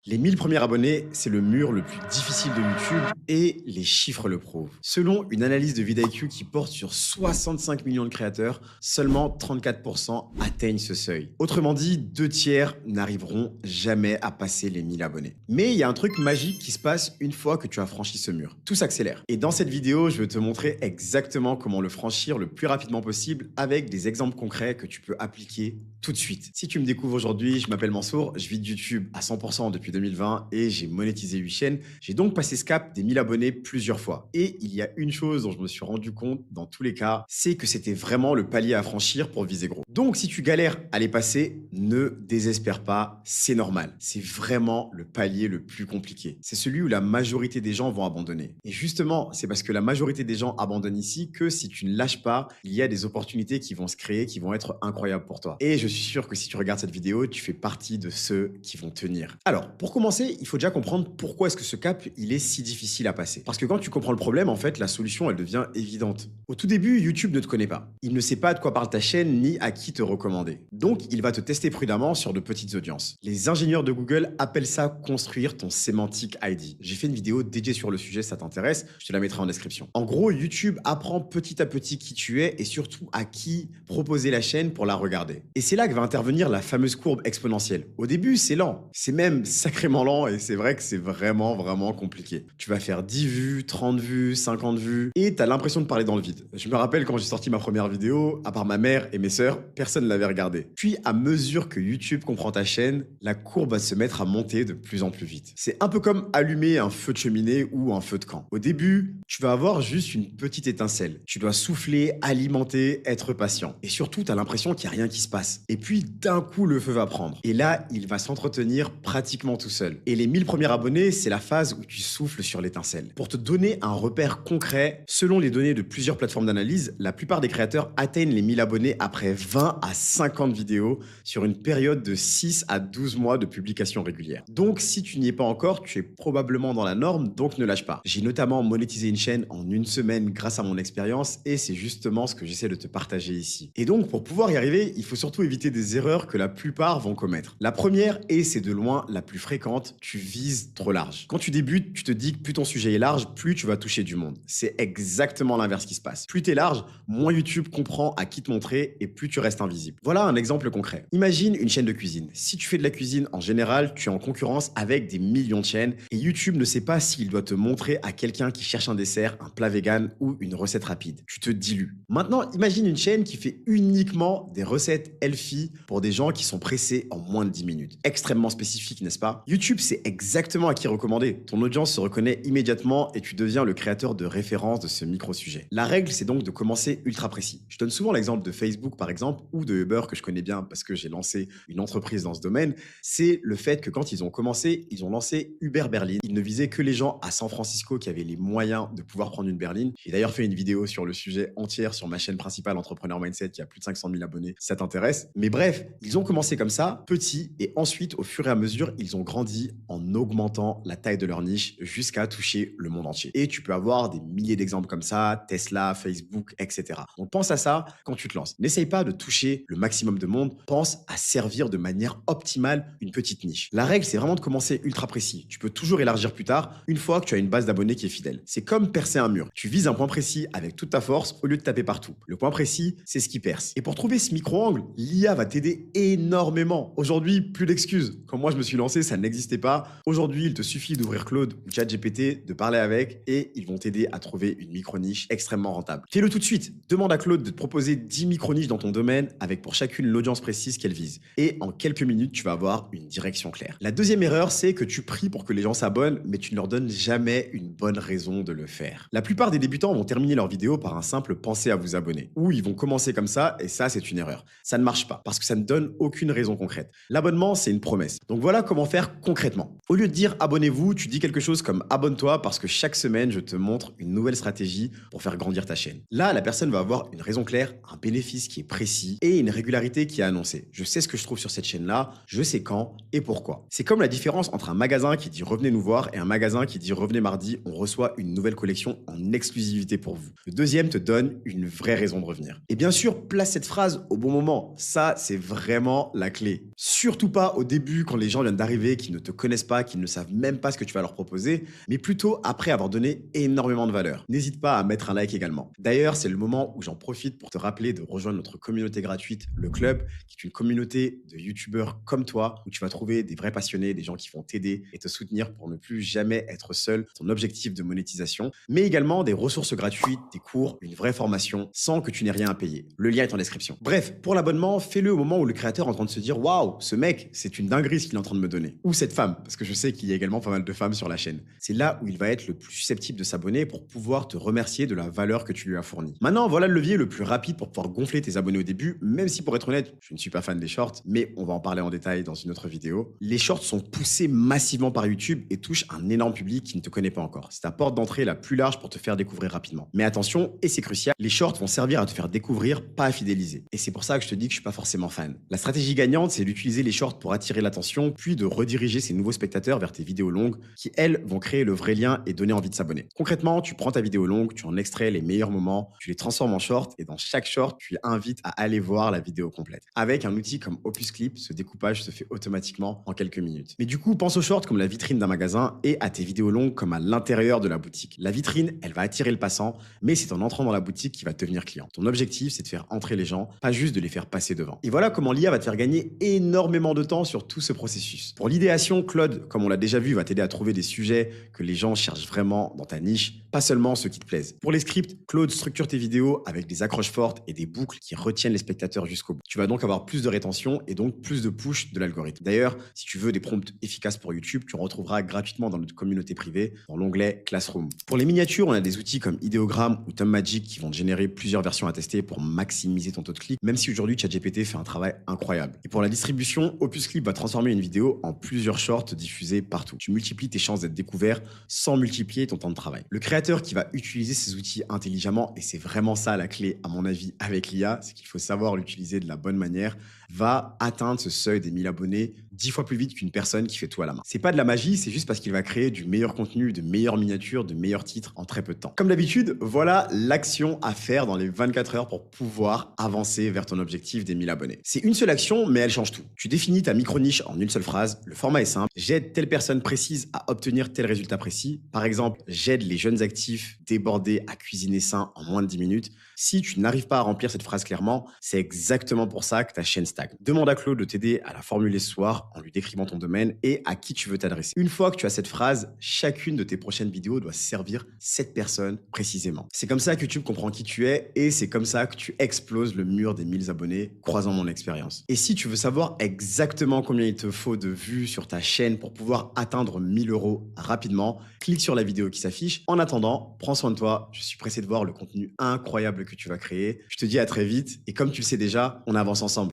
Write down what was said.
Les 1000 premiers abonnés, c'est le mur le plus difficile de YouTube et les chiffres le prouvent. Selon une analyse de vidIQ qui porte sur 65 millions de créateurs, seulement 34% atteignent ce seuil. Autrement dit, 2 tiers n'arriveront jamais à passer les 1000 abonnés. Mais il y a un truc magique qui se passe une fois que tu as franchi ce mur. Tout s'accélère. Et dans cette vidéo, je vais te montrer exactement comment le franchir le plus rapidement possible avec des exemples concrets que tu peux appliquer tout de suite. Si tu me découvres aujourd'hui, je m'appelle Mansour, je vis de YouTube à 100% depuis 2020 et j'ai monétisé 8 chaînes. J'ai donc passé ce cap des 1000 abonnés plusieurs fois. Et il y a une chose dont je me suis rendu compte dans tous les cas, c'est que c'était vraiment le palier à franchir pour viser gros. Donc si tu galères à les passer, ne désespère pas, c'est normal. C'est vraiment le palier le plus compliqué. C'est celui où la majorité des gens vont abandonner. Et justement, c'est parce que la majorité des gens abandonnent ici que si tu ne lâches pas, il y a des opportunités qui vont se créer, qui vont être incroyables pour toi. Et je suis sûr que si tu regardes cette vidéo, tu fais partie de ceux qui vont tenir. Alors, pour commencer, il faut déjà comprendre pourquoi est-ce que ce cap, il est si difficile à passer. Parce que quand tu comprends le problème, en fait, la solution, elle devient évidente. Au tout début, YouTube ne te connaît pas. Il ne sait pas de quoi parle ta chaîne ni à qui te recommander. Donc, il va te tester prudemment sur de petites audiences. Les ingénieurs de Google appellent ça construire ton Semantic ID. J'ai fait une vidéo dédiée sur le sujet, ça t'intéresse, je te la mettrai en description. En gros, YouTube apprend petit à petit qui tu es et surtout à qui proposer la chaîne pour la regarder. Et c'est là que va intervenir la fameuse courbe exponentielle. Au début, c'est lent. C'est même sacrément lent et c'est vrai que c'est vraiment compliqué. Tu vas faire 10 vues, 30 vues, 50 vues et t'as l'impression de parler dans le vide. Je me rappelle quand j'ai sorti ma première vidéo, à part ma mère et mes sœurs, personne ne l'avait regardée. Puis à mesure que YouTube comprend ta chaîne, la courbe va se mettre à monter de plus en plus vite. C'est un peu comme allumer un feu de cheminée ou un feu de camp. Au début, tu vas avoir juste une petite étincelle. Tu dois souffler, alimenter, être patient. Et surtout, tu as l'impression qu'il n'y a rien qui se passe. Et puis, d'un coup, le feu va prendre. Et là, il va s'entretenir pratiquement tout seul. Et les 1000 premiers abonnés, c'est la phase où tu souffles sur l'étincelle. Pour te donner un repère concret, selon les données de plusieurs plateformes d'analyse, la plupart des créateurs atteignent les 1000 abonnés après 20 à 50 vidéos sur une période de 6 à 12 mois de publication régulière. Donc, si tu n'y es pas encore, tu es probablement dans la norme, donc ne lâche pas. J'ai notamment monétisé une chaîne en une semaine grâce à mon expérience et c'est justement ce que j'essaie de te partager ici. Et donc, pour pouvoir y arriver, il faut surtout éviter des erreurs que la plupart vont commettre. La première, et c'est de loin la plus fréquente, tu vises trop large. Quand tu débutes, tu te dis que plus ton sujet est large, plus tu vas toucher du monde. C'est exactement l'inverse qui se passe. Plus tu es large, moins YouTube comprend à qui te montrer et plus tu restes invisible. Voilà un exemple concret. Imagine une chaîne de cuisine. Si tu fais de la cuisine en général, tu es en concurrence avec des millions de chaînes et YouTube ne sait pas s'il doit te montrer à quelqu'un qui cherche un dessert, un plat vegan ou une recette rapide. Tu te dilues. Maintenant, imagine une chaîne qui fait uniquement des recettes healthy pour des gens qui sont pressés en moins de 10 minutes. Extrêmement spécifique, n'est-ce pas? YouTube sait exactement à qui recommander. Ton audience se reconnaît immédiatement et tu deviens le créateur de référence de ce micro-sujet. La règle, c'est donc de commencer ultra précis. Je donne souvent l'exemple de Facebook, par exemple, ou de Uber, que je connais bien parce que j'ai lancé une entreprise dans ce domaine. C'est le fait que quand ils ont commencé, ils ont lancé Uber Berlin. Ils ne visaient que les gens à San Francisco qui avaient les moyens de pouvoir prendre une berline. J'ai d'ailleurs fait une vidéo sur le sujet entière sur ma chaîne principale Entrepreneur Mindset qui a plus de 500 000 abonnés si ça t'intéresse. Mais bref, ils ont commencé comme ça, petit, et ensuite, au fur et à mesure, ils ont grandi en augmentant la taille de leur niche jusqu'à toucher le monde entier. Et tu peux avoir des milliers d'exemples comme ça, Tesla, Facebook, etc. Donc pense à ça quand tu te lances. N'essaye pas de toucher le maximum de monde, pense à servir de manière optimale une petite niche. La règle, c'est vraiment de commencer ultra précis. Tu peux toujours élargir plus tard, une fois que tu as une base d'abonnés qui est fidèle. C'est comme percer un mur. Tu vises un point précis avec toute ta force au lieu de taper partout. Le point précis, c'est ce qui perce. Et pour trouver ce micro-angle, l'IA va t'aider énormément. Aujourd'hui, plus d'excuses. Quand moi je me suis lancé, ça n'existait pas. Aujourd'hui, il te suffit d'ouvrir Claude ou ChatGPT, de parler avec et ils vont t'aider à trouver une micro-niche extrêmement rentable. Fais-le tout de suite. Demande à Claude de te proposer 10 micro-niches dans ton domaine avec pour chacune l'audience précise qu'elle vise. Et en quelques minutes, tu vas avoir une direction claire. La deuxième erreur, c'est que tu pries pour que les gens s'abonnent, mais tu ne leur donnes jamais une bonne raison de le faire. La plupart des débutants vont terminer leur vidéo par un simple pensez à vous abonner. Ou ils vont commencer comme ça et ça, c'est une erreur. Ça ne marche pas parce que ça ne donne aucune raison concrète. L'abonnement, c'est une promesse. Donc voilà comment faire concrètement. Au lieu de dire abonnez-vous, tu dis quelque chose comme abonne-toi parce que chaque semaine, je te montre une nouvelle stratégie pour faire grandir ta chaîne. Là, la personne va avoir une raison claire, un bénéfice qui est précis et une régularité qui est annoncée. Je sais ce que je trouve sur cette chaîne-là, je sais quand et pourquoi. C'est comme la différence entre un magasin qui dit revenez nous voir et un magasin qui dit revenez mardi, on reçoit une nouvelle collection en exclusivité pour vous. Le deuxième te donne une vraie raison de revenir. Et bien sûr, place cette phrase au bon moment. Ça, c'est vraiment la clé. Surtout pas au début quand les gens viennent d'arriver, qui ne te connaissent pas, pas, qu'ils ne savent même pas ce que tu vas leur proposer, mais plutôt après avoir donné énormément de valeur. N'hésite pas à mettre un like également. D'ailleurs, c'est le moment où j'en profite pour te rappeler de rejoindre notre communauté gratuite, le Club, qui est une communauté de youtubeurs comme toi, où tu vas trouver des vrais passionnés, des gens qui vont t'aider et te soutenir pour ne plus jamais être seul dans ton objectif de monétisation, mais également des ressources gratuites, des cours, une vraie formation, sans que tu n'aies rien à payer. Le lien est en description. Bref, pour l'abonnement, fais-le au moment où le créateur est en train de se dire « Waouh, ce mec, c'est une dinguerie ce qu'il est en train de me donner. » Ou cette femme, parce que je sais qu'il y a également pas mal de femmes sur la chaîne. C'est là où il va être le plus susceptible de s'abonner pour pouvoir te remercier de la valeur que tu lui as fournie. Maintenant, voilà le levier le plus rapide pour pouvoir gonfler tes abonnés au début, même si pour être honnête, je ne suis pas fan des shorts, mais on va en parler en détail dans une autre vidéo. Les shorts sont poussés massivement par YouTube et touchent un énorme public qui ne te connaît pas encore. C'est ta porte d'entrée la plus large pour te faire découvrir rapidement. Mais attention, et c'est crucial, les shorts vont servir à te faire découvrir, pas à fidéliser. Et c'est pour ça que je te dis que je suis pas forcément fan. La stratégie gagnante, c'est d'utiliser les shorts pour attirer l'attention, puis de rediriger ces nouveaux spectateurs vers tes vidéos longues qui, elles, vont créer le vrai lien et donner envie de s'abonner. Concrètement, tu prends ta vidéo longue, tu en extrais les meilleurs moments, tu les transformes en short et dans chaque short, tu les invites à aller voir la vidéo complète. Avec un outil comme Opus Clip, ce découpage se fait automatiquement en quelques minutes. Mais du coup, pense aux shorts comme la vitrine d'un magasin et à tes vidéos longues comme à l'intérieur de la boutique. La vitrine, elle va attirer le passant, mais c'est en entrant dans la boutique qu'il va devenir client. Ton objectif, c'est de faire entrer les gens, pas juste de les faire passer devant. Et voilà comment l'IA va te faire gagner énormément de temps sur tout ce processus. Pour l'idéation, Claude, comme on l'a déjà vu, va t'aider à trouver des sujets que les gens cherchent vraiment dans ta niche, pas seulement ceux qui te plaisent. Pour les scripts, Claude structure tes vidéos avec des accroches fortes et des boucles qui retiennent les spectateurs jusqu'au bout. Tu vas donc avoir plus de rétention et donc plus de push de l'algorithme. D'ailleurs, si tu veux des prompts efficaces pour YouTube, tu en retrouveras gratuitement dans notre communauté privée dans l'onglet Classroom. Pour les miniatures, on a des outils comme Ideogram ou TomMagic qui vont te générer plusieurs versions à tester pour maximiser ton taux de clic, même si aujourd'hui ChatGPT fait un travail incroyable. Et pour la distribution, Opus Clip va transformer une vidéo en plusieurs shorts diffusés partout. Tu multiplies tes chances d'être découvert sans multiplier ton temps de travail. Le créateur qui va utiliser ces outils intelligemment, et c'est vraiment ça la clé à mon avis avec l'IA, c'est qu'il faut savoir l'utiliser de la bonne manière, va atteindre ce seuil des 1000 abonnés 10 fois plus vite qu'une personne qui fait tout à la main. C'est pas de la magie, c'est juste parce qu'il va créer du meilleur contenu, de meilleures miniatures, de meilleurs titres en très peu de temps. Comme d'habitude, voilà l'action à faire dans les 24 heures pour pouvoir avancer vers ton objectif des 1000 abonnés. C'est une seule action, mais elle change tout. Tu définis ta micro-niche en une seule phrase. Le format est simple. J'aide telle personne précise à obtenir tel résultat précis. Par exemple, j'aide les jeunes actifs débordés à cuisiner sain en moins de 10 minutes. Si tu n'arrives pas à remplir cette phrase clairement, c'est exactement pour ça que ta chaîne stagne. Demande à Claude de t'aider à la formuler ce soir en lui décrivant ton domaine et à qui tu veux t'adresser. Une fois que tu as cette phrase, chacune de tes prochaines vidéos doit servir cette personne précisément. C'est comme ça que YouTube comprend qui tu es et c'est comme ça que tu exploses le mur des 1000 abonnés, croisant mon expérience. Et si tu veux savoir exactement combien il te faut de vues sur ta chaîne pour pouvoir atteindre 1000 € rapidement, clique sur la vidéo qui s'affiche. En attendant, prends soin de toi. Je suis pressé de voir le contenu incroyable que tu vas créer. Je te dis à très vite et comme tu le sais déjà, on avance ensemble.